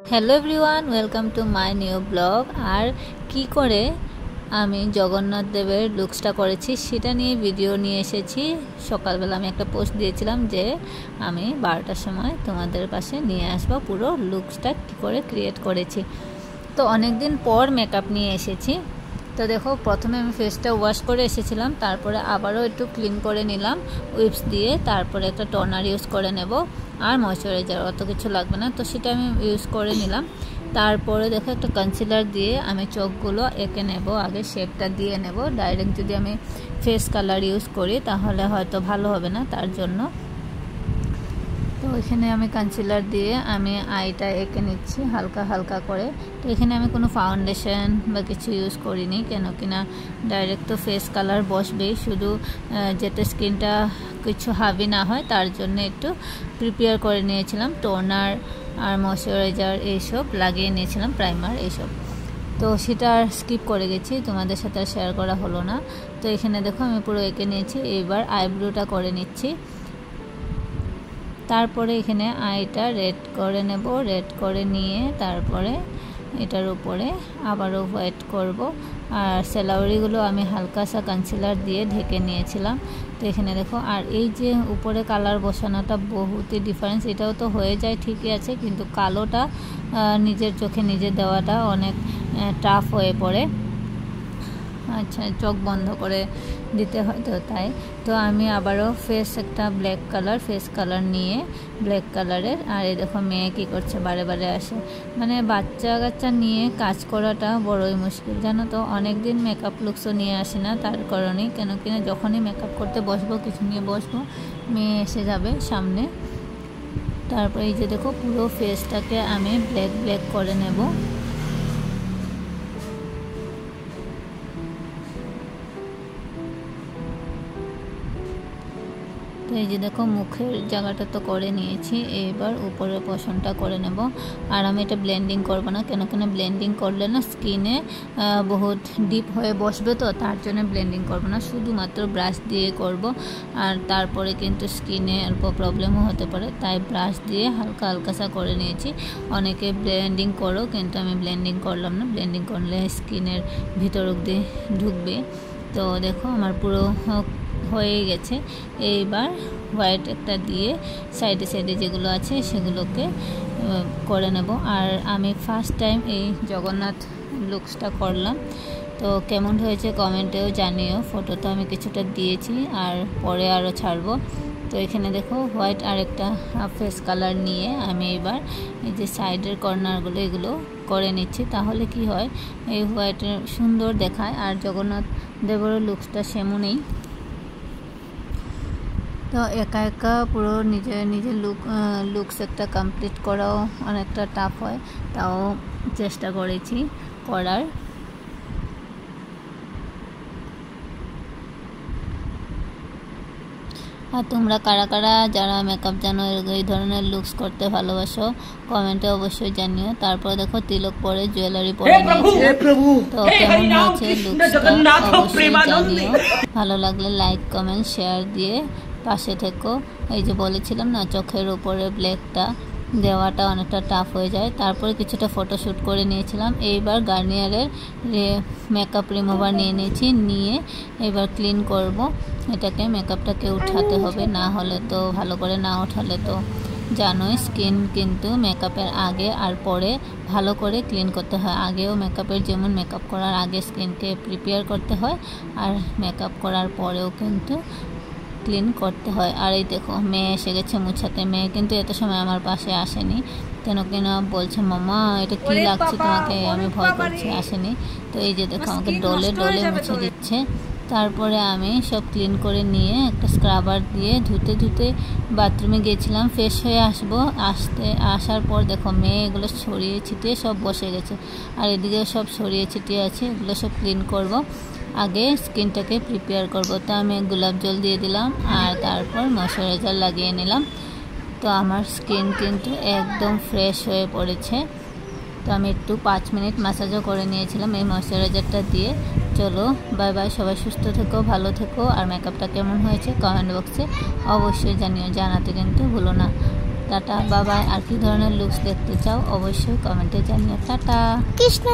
Hello everyone, welcome to my new blog. আর কি করে আমি জগন্নাথ দেবের লুকসটা করেছি সেটা নিয়ে ভিডিও নিয়ে এসেছি। সকালবেলা আমি একটা পোস্ট দিয়েছিলাম যে আমি 12টার সময় তোমাদের পাশে নিয়ে আসবো পুরো লুকসটা কী করে ক্রিয়েট করেছি। তো অনেক দিন পর মেকআপ নিয়ে এসেছি। তো দেখো, প্রথমে আমি ফেসটা ওয়াশ করে এসেছিলাম, তারপরে আবারও একটু ক্লিন করে নিলাম উইপস দিয়ে, তারপরে একটা টোনার ইউজ করে নেব আর ময়শ্চারাইজার, অত কিছু লাগবে না, তো সেটা আমি ইউজ করে নিলাম। তারপরে দেখো একটা কনসিলার দিয়ে আমি চোখগুলো এঁকে নেব, আগে শেপটা দিয়ে নেব। ডাইরেক্ট যদি আমি ফেস কালার ইউজ করি তাহলে হয়তো ভালো হবে না, তার জন্য তো এখানে আমি কনসিলার দিয়ে আমি আইটা এঁকে নিচ্ছি হালকা হালকা করে। তো এখানে আমি কোনো ফাউন্ডেশন বা কিছু ইউজ করিনি, কেন কিনা ডাইরেক্ট তো ফেস কালার বসবেই, শুধু যাতে স্কিনটা কিছু হাভি না হয় তার জন্য একটু প্রিপেয়ার করে নিয়েছিলাম। টোনার আর ময়শ্চারাইজার এইসব লাগিয়ে নিয়েছিলাম, প্রাইমার এইসব। তো সেটা আর স্কিপ করে গেছি, তোমাদের সাথে আর শেয়ার করা হলো না। তো এখানে দেখো আমি পুরো এঁকে নিয়েছি, এবার আইব্রোটা করে নিচ্ছি। তারপরে এখানে আইটা রেড করে নেব, রেড করে নিয়ে তারপরে এটার উপরে আবারও হোয়াইট করব। আর স্যালাউরিগুলো আমি হালকা সা কনসিলার দিয়ে ঢেকে নিয়েছিলাম। তো এখানে দেখো, আর এই যে উপরে কালার বসানোটা বহুতই ডিফারেন্স, এটাও তো হয়ে যায় ঠিকই আছে, কিন্তু কালোটা নিজের চোখে নিজে দেওয়াটা অনেক টাফ হয়ে পড়ে। আচ্ছা, চোখ বন্ধ করে দিতে হয় তো তাই। তো আমি আবারও একটা ব্ল্যাক কালার ফেস কালার নিয়ে ব্ল্যাক কালারের, আর এই দেখো মেয়ে কী করছে, বারে বারে আসে। মানে বাচ্চা কাচ্চা নিয়ে কাজ করাটা বড়ই মুশকিল, জানো তো। অনেক দিন মেকআপ লুকসও নিয়ে আসে না তার কারণেই, কেন কিনা যখনই মেকআপ করতে বসবো, কিছু নিয়ে বসবো, মেয়ে এসে যাবে সামনে। তারপরে এই যে দেখো পুরো ফেসটাকে আমি ব্ল্যাক ব্ল্যাক করে নেব। তো এই যে দেখো মুখের জায়গাটা তো করে নিয়েছি, এবার উপরের পোর্শনটা করে নেব। আর আমি এটা ব্লেন্ডিং করব না, কেন ব্লেন্ডিং করলে না স্কিনে বহুত ডিপ হয়ে বসবে, তো তার জন্য ব্লেন্ডিং করব না, শুধুমাত্র ব্রাশ দিয়ে করব। আর তারপরে কিন্তু স্কিনে অল্প প্রবলেমও হতে পারে, তাই ব্রাশ দিয়ে হালকা হালকাসা করে নিয়েছি। অনেকে ব্লেন্ডিং করো, কিন্তু আমি ব্লেন্ডিং করলাম না, ব্লেন্ডিং করলে স্কিনের ভিতর অবধি ঢুকবে। তো দেখো আমার পুরো হয়ে গেছে। এইবার হোয়াইট একটা দিয়ে সাইডে সাইডে যেগুলো আছে সেগুলোকে করে নেব। আর আমি ফার্স্ট টাইম এই জগন্নাথ লুকসটা করলাম, তো কেমন হয়েছে কমেন্টেও জানিও। ফটো তো আমি কিছুটা দিয়েছি আর পরে আরও ছাড়বো। তো এখানে দেখো হোয়াইট আর একটা ফেস কালার নিয়ে আমি এবার এই যে সাইডের কর্নারগুলো এগুলো করে নিচ্ছি, তাহলে কি হয় এই হোয়াইটের সুন্দর দেখায়। আর জগন্নাথ দেবেরও লুকসটা সেমনই। তো একা একা পুরো নিজের লুকস একটা কমপ্লিট করাও অনেকটা টাফ হয়, তাও চেষ্টা করেছি করার। আর তোমরা কারা কারা যারা মেকআপ জানো, এই ধরনের লুকস করতে ভালোবাসো, কমেন্টে অবশ্যই জানিও। তারপর দেখো তিলক পরে জুয়েলারি পরে নিয়েছি। তো কেমন হয়েছে লুকসটা অবশ্যই জানিও। ভালো লাগলে লাইক কমেন্ট শেয়ার দিয়ে পাশে থেকো। এই যে বলেছিলাম না, চোখের উপরে ব্ল্যাকটা দেওয়াটা অনেকটা টাফ হয়ে যায়। তারপরে কিছুটা ফটোশ্যুট করে নিয়েছিলাম। এইবার গার্নিয়ারের মেকআপ রিমুভার নিয়ে নিয়েছি, নিয়ে এবার ক্লিন করব এটাকে। মেকআপটাকে উঠাতে হবে, না হলে তো ভালো করে না উঠালে তো জানোই স্কিন কিন্তু মেকআপের আগে আর পরে ভালো করে ক্লিন করতে হয়। আগেও মেকআপের যেমন মেকআপ করার আগে স্কিনকে প্রিপেয়ার করতে হয়, আর মেকআপ করার পরেও কিন্তু ক্লিন করতে হয়। আর এই দেখো মেয়ে এসে গেছে মুছাতে। মেয়ে কিন্তু এত সময় আমার পাশে আসেনি, কেন কিনা বলছে মামা এটা কি লাগছে তোমাকে, আমি ভয় করছি, আসেনি। তো এই যে দেখো আমাকে ডলে ডলে মুছে দিচ্ছে। তারপরে আমি সব ক্লিন করে নিয়ে একটা স্ক্রাবার দিয়ে ধুতে ধুতে বাথরুমে গিয়েছিলাম, ফ্রেশ হয়ে আসার পর দেখো মেয়ে এগুলো ছড়িয়ে ছিটিয়ে সব বসে গেছে, আর এদিকেও সব ছড়িয়ে ছিটিয়ে আছে, এগুলো সব ক্লিন করব। আগে স্কিনটাকে প্রিপেয়ার করব। তো আমি গোলাপ জল দিয়ে দিলাম আর তারপর ময়শ্চারাইজার লাগিয়ে নিলাম। তো আমার স্কিন কিন্তু একদম ফ্রেশ হয়ে পড়েছে। তো আমি একটু 5 মিনিট ম্যাসাজও করে নিয়েছিলাম এই ময়শ্চারাইজারটা দিয়ে। চলো বাই বাই, সবাই সুস্থ থেকো, ভালো থেকো। আর মেকআপটা কেমন হয়েছে কমেন্ট বক্সে অবশ্যই জানিও, জানাতে কিন্তু ভুলো না। টাটা বাবাই। আর কি ধরনের লুকস দেখতে চাও অবশ্যই কমেন্টে জানিও। টাটা। কৃষ্ণ।